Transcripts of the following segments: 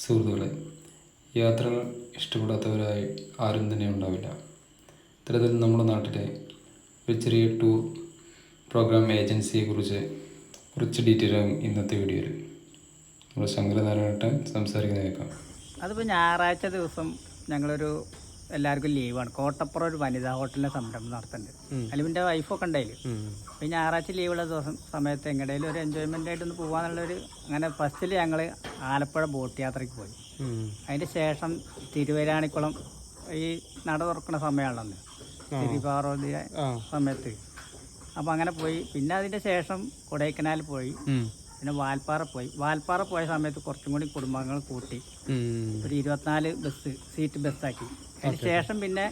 സുഹൃത്തുക്കളെ, യാത്രകൾ ഇഷ്ടപ്പെടാത്തവരായി ആരും തന്നെ ഉണ്ടാവില്ല. ഇത്തരത്തിൽ നമ്മുടെ നാട്ടിലെ ഒരു ചെറിയ ടൂർ പ്രോഗ്രാം ഏജൻസിയെക്കുറിച്ച് കുറച്ച് ഡീറ്റെയിലാകും ഇന്നത്തെ വീഡിയോയിൽ നമ്മൾ ശങ്കരനാരായണൻ സംസാരിക്കുന്ന കേൾക്കാം. അതിപ്പോൾ ഞായറാഴ്ച ദിവസം ഞങ്ങളൊരു എല്ലാവർക്കും ലീവാണ്. കോട്ടപ്പുറം ഒരു വനിതാ ഹോട്ടലിൻ്റെ സംരംഭം നടത്തുന്നുണ്ട്. അലിമിൻ്റെ വൈഫൊക്കെ ഉണ്ടായില്ല. അപ്പോൾ ഞായറാഴ്ച ലീവുള്ള സമയത്ത് എങ്ങടേലും ഒരു എൻജോയ്മെൻ്റ് ആയിട്ടൊന്ന് പോകാന്നുള്ളൊരു അങ്ങനെ ഫസ്റ്റിൽ ഞങ്ങൾ ആലപ്പുഴ ബോട്ട് യാത്രയ്ക്ക് പോയി. അതിൻ്റെ ശേഷം തിരുവരാണിക്കുളം ഈ നട തുറക്കുന്ന സമയമാണല്ലോ, തിരുപാർവതി സമയത്ത്. അപ്പോൾ അങ്ങനെ പോയി. പിന്നെ അതിൻ്റെ ശേഷം കൊടൈക്കനാൽ പോയി. പിന്നെ വാൽപ്പാറ പോയ സമയത്ത് കുറച്ചും കൂടി കുടുംബങ്ങൾ കൂട്ടി ഒരു 24 സീറ്റ് ബസ്സാക്കി. അതിന് ശേഷം പിന്നെ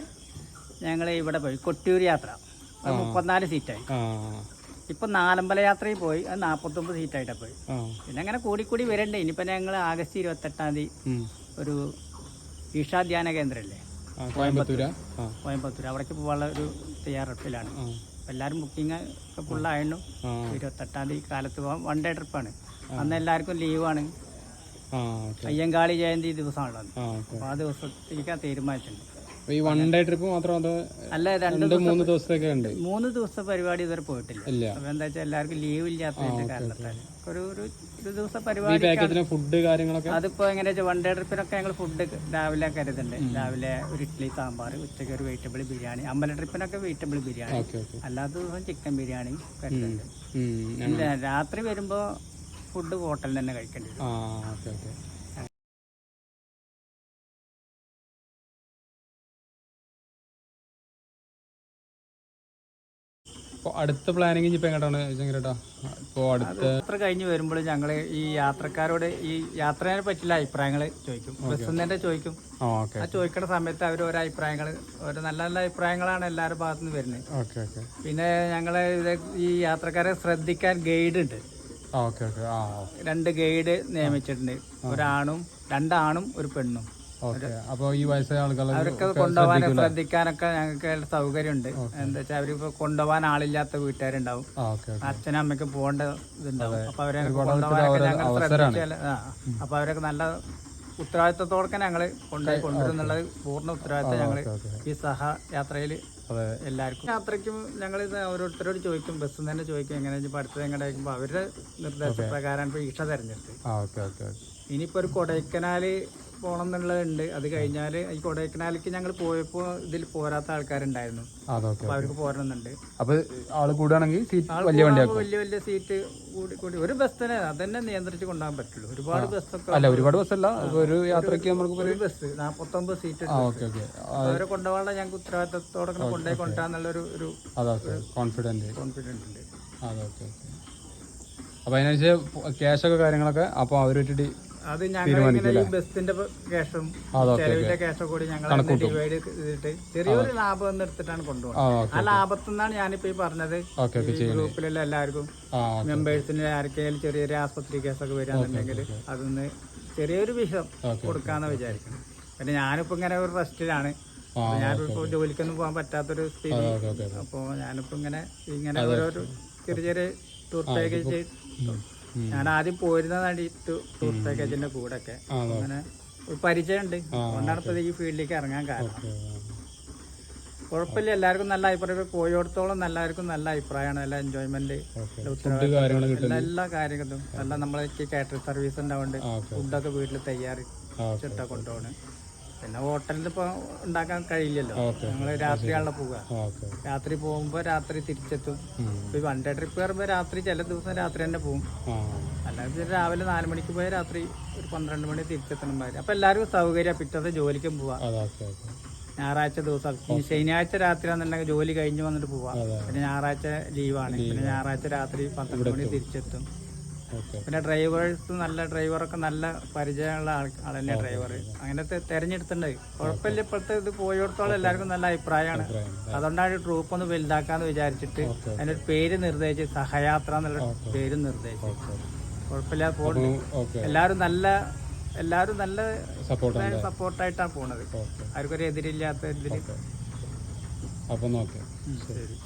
ഞങ്ങൾ ഇവിടെ പോയി കൊട്ടിയൂർ യാത്ര, 34 സീറ്റായി. ഇപ്പം നാലമ്പല യാത്രയിൽ പോയി, അത് 49 സീറ്റായിട്ടാണ് പോയി. പിന്നെ അങ്ങനെ കൂടി വരണ്ടേ. ഇനിയിപ്പോൾ ഞങ്ങൾ ആഗസ്റ്റ് 28 ഒരു ഈഷാ ധ്യാന കേന്ദ്രമല്ലേ കോയമ്പത്തൂർ, അവിടേക്ക് പോകാനുള്ള ഒരു തയ്യാറെടുപ്പിലാണ്. എല്ലാവരും ബുക്കിംഗ് ഒക്കെ ഫുള്ളായിരുന്നു. 28 കാലത്ത് പോകാൻ 1 ഡേ ട്രിപ്പാണ്. അന്ന് എല്ലാവർക്കും ലീവാണ്. അയ്യങ്കാളി ജയന്തി ദിവസമാണുള്ളത്. അപ്പോൾ ആ ദിവസത്തേക്ക് തീരുമാനിച്ചിട്ടുണ്ട്. ഈ 1 ഡേ ട്രിപ്പ് മാത്രം അല്ല, 2-3 ദിവസത്തേക്ക് ഉണ്ട്. 3 ദിവസത്തെ പരിപാടി ഇതുവരെ പോയിട്ടില്ല. അപ്പോൾ എന്താ വെച്ചാൽ എല്ലാവർക്കും ലീവ് ഇല്ലാത്തതിന്റെ കാരണത്താൽ ഒരു ദിവസം പരിപാടി. ഫുഡ് കാര്യങ്ങളൊക്കെ അതിപ്പോൾ എങ്ങനെയാ വെച്ചാൽ 1 ഡേ ട്രിപ്പിനൊക്കെ ഞങ്ങൾ ഫുഡ് രാവിലെ കരുതുന്നുണ്ട്. രാവിലെ ഒരു ഇഡ്ഡലി സാമ്പാർ, ഉച്ചയ്ക്ക് ഒരു വെജിറ്റബിൾ ബിരിയാണി. അമ്പല ട്രിപ്പിനൊക്കെ വെജിറ്റബിൾ ബിരിയാണി, അല്ലാത്ത ദിവസം ചിക്കൻ ബിരിയാണി കരുതുന്നുണ്ട്. രാത്രി വരുമ്പോൾ ഫുഡ് ഹോട്ടലിൽ തന്നെ കഴിക്കേണ്ടി വരും. അടുത്ത പ്ലാനിങ് ഇപ്പം എങ്ങോട്ടാണ് ചങ്ങരേട്ടാ? ഇപ്പോൾ അടുത്ത യാത്ര കഴിഞ്ഞ് വരുമ്പോൾ ഞങ്ങൾ ഈ യാത്രക്കാരോട് ഈ യാത്രയെ പറ്റിയുള്ള അഭിപ്രായങ്ങൾ ചോദിക്കും. ബസ്സിൽ തന്നെ ചോദിക്കും. ആ ചോദിക്കുന്ന സമയത്ത് അവർ ഓരോ അഭിപ്രായങ്ങൾ, ഓരോ നല്ല നല്ല അഭിപ്രായങ്ങളാണ് എല്ലാവരുടെ ഭാഗത്തു നിന്ന് വരുന്നത്. പിന്നെ ഞങ്ങൾ ഈ യാത്രക്കാരെ ശ്രദ്ധിക്കാൻ ഗൈഡ് ഉണ്ട്. 2 ഗൈഡ് നിയമിച്ചിട്ടുണ്ട്. 2 ആണും 1 പെണ്ണും. അപ്പോൾ ഈ വയസ്സായ ആളുകൾ അവരൊക്കെ കൊണ്ടുപോകാൻ ശ്രദ്ധിക്കാനൊക്കെ ഞങ്ങൾക്ക് സൗകര്യമുണ്ട്. എന്താ വെച്ചാൽ അവരിപ്പോ കൊണ്ടുപോകാൻ ആളില്ലാത്ത വീട്ടുകാരുണ്ടാവും, അച്ഛനും അമ്മയ്ക്കും പോകേണ്ട ഇതുണ്ടാവും. അപ്പൊ അവരെ കൊണ്ടുപോകാനൊക്കെ ഞങ്ങൾ ശ്രദ്ധിച്ചാൽ അപ്പൊ അവരൊക്കെ നല്ല ഉത്തരവാദിത്വത്തോടെ ഞങ്ങള് കൊണ്ടുവരുന്നുള്ളത് പൂർണ്ണ ഉത്തരവാദിത്വം ഞങ്ങള് ഈ സഹയാത്രയിൽ എല്ലാവർക്കും. യാത്രയ്ക്കും ഞങ്ങൾ ഓരോരുത്തരോട് ചോദിക്കും, ബസ്സിൽ തന്നെ ചോദിക്കും എങ്ങനെയാ പഠിത്തം എങ്ങനെ വയ്ക്കുമ്പോൾ അവരുടെ നിർദ്ദേശപ്രകാരമാണ് ഇപ്പോൾ ഈഷ തെരഞ്ഞെടുത്തത്. ഇനിയിപ്പോൾ ഒരു കൊടൈക്കനാല് പോകണം എന്നുള്ളതുണ്ട്. അത് കഴിഞ്ഞാൽ ഈ കൊടൈക്കനാലിക്ക് ഞങ്ങൾ പോയപ്പോൾ ഇതിൽ പോരാത്ത ആൾക്കാരുണ്ടായിരുന്നു. അപ്പോൾ അവർക്ക് പോരണമെന്നുണ്ട്. അപ്പോൾ ആള് കൂടുകയാണെങ്കിൽ വലിയ സീറ്റ് കൂടി ഒരു ബസ് തന്നെ അതന്നെ നിയന്ത്രിച്ച് കൊണ്ടുപോകാൻ പറ്റുള്ളൂ. ഒരുപാട് ബസ്സൊക്കെ ഒരുപാട് ബസ്സല്ല, ഒരു യാത്രയ്ക്ക് നമുക്ക് ഒരു ബസ് 49 സീറ്റ് അവരെ കൊണ്ടുപോകാനുള്ള ഞങ്ങൾക്ക് ഉത്തരവാദിത്തത്തോടെ കൊണ്ടുപോകാന്നുള്ളൊരു കോൺഫിഡൻറ്റ് ഉണ്ട്. അപ്പോൾ അതിനനുസരിച്ച് ക്യാഷൊക്കെ കാര്യങ്ങളൊക്കെ അപ്പോൾ അവരുമായിട്ട് അത് ഞങ്ങൾ ഇങ്ങനെ ഈ ബസ്സിന്റെ ക്യാഷും ചെലവിന്റെ ക്യാഷും കൂടി ഞങ്ങൾ ഡിവൈഡ് ചെയ്തിട്ട് ചെറിയൊരു ലാഭം എന്ന് എടുത്തിട്ടാണ് കൊണ്ടുപോകുന്നത്. ആ ലാഭത്തിൽ നിന്നാണ് ഞാനിപ്പോ ഈ പറഞ്ഞത്. ഗ്രൂപ്പിലുള്ള എല്ലാവർക്കും മെമ്പേഴ്സിന് ആർക്കെങ്കിലും ചെറിയൊരു ആസ്പത്രി കേസൊക്കെ വരികയാണെന്നുണ്ടെങ്കിൽ അതൊന്ന് ചെറിയൊരു വിഷം കൊടുക്കാന്ന് വിചാരിക്കണം. പിന്നെ ഞാനിപ്പോ ഇങ്ങനെ ഒരു റെസ്റ്റിലാണ്. ഞാനിപ്പോ ജോലിക്കൊന്നും പോകാൻ പറ്റാത്തൊരു സ്ഥിതി. അപ്പോ ഞാനിപ്പോ ഇങ്ങനെ ഓരോരോ ചെറിയ ടൂർ പാക്കേജ് ഞാൻ ആദ്യം പോയിരുന്നതാണ് ഈ ടൂർ പാക്കേജിന്റെ കൂടെ ഒക്കെ. അങ്ങനെ ഒരു പരിചയമുണ്ട്. അതുകൊണ്ടാണ് ഇപ്പൊ ഈ ഫീൽഡിലേക്ക് ഇറങ്ങാൻ കാരണം. കുഴപ്പമില്ല, എല്ലാവർക്കും നല്ല അഭിപ്രായം. പോയോടത്തോളം എല്ലാവർക്കും നല്ല അഭിപ്രായമാണ്. നല്ല എൻജോയ്മെന്റ്, എല്ലാ കാര്യങ്ങളും നല്ല. നമ്മളേക്ക് കാറ്ററിംഗ് സർവീസ് ഉണ്ടാവുന്നുണ്ട്. ഫുഡൊക്കെ വീട്ടിൽ തയ്യാറിച്ചിട്ടാ കൊണ്ടുപോകണം. പിന്നെ ഹോട്ടലിൽ ഇപ്പോൾ ഉണ്ടാക്കാൻ കഴിയില്ലല്ലോ. ഞങ്ങൾ രാത്രിയാണല്ലോ പോവുക. രാത്രി പോകുമ്പോൾ രാത്രി തിരിച്ചെത്തും. ഇപ്പോൾ 1 ഡേ ട്രിപ്പ് കയറുമ്പോൾ രാത്രി ചില ദിവസം രാത്രി തന്നെ പോകും. അല്ലാതെ രാവിലെ 4 മണിക്ക് പോയാൽ രാത്രി ഒരു 12 മണി തിരിച്ചെത്തണം. അപ്പോൾ എല്ലാവർക്കും സൗകര്യം. പിറ്റത്തെ ജോലിക്കും പോവാം. ഞായറാഴ്ച ദിവസം ശനിയാഴ്ച രാത്രി ആണെന്നുണ്ടെങ്കിൽ ജോലി കഴിഞ്ഞ് വന്നിട്ട് പോവാം. പിന്നെ ഞായറാഴ്ച ലീവാണ്. പിന്നെ ഞായറാഴ്ച രാത്രി 12 മണി തിരിച്ചെത്തും. പിന്നെ നല്ല ഡ്രൈവറൊക്കെ നല്ല പരിചയമുള്ള ആൾ തന്നെ ഡ്രൈവർ. അങ്ങനത്തെ തെരഞ്ഞെടുത്തിട്ടുണ്ട്. കുഴപ്പമില്ല. ഇപ്പോഴത്തെ ഇത് പോയോടത്തോളം എല്ലാവർക്കും നല്ല അഭിപ്രായമാണ്. അതുകൊണ്ടാണ് ട്രൂപ്പ് ഒന്ന് വലുതാക്കാന്ന് വിചാരിച്ചിട്ട് അതിനൊരു പേര് നിർദ്ദേശിച്ച് സഹയാത്ര എന്നുള്ള പേര് നിർദ്ദേശിച്ചു. കുഴപ്പമില്ല, പോകുന്നുണ്ട്. എല്ലാവരും നല്ല സപ്പോർട്ടായിട്ടാണ് പോണത്. ആർക്കൊരു എതിരില്ലാത്ത ഇതിൽ. അപ്പം ശരി.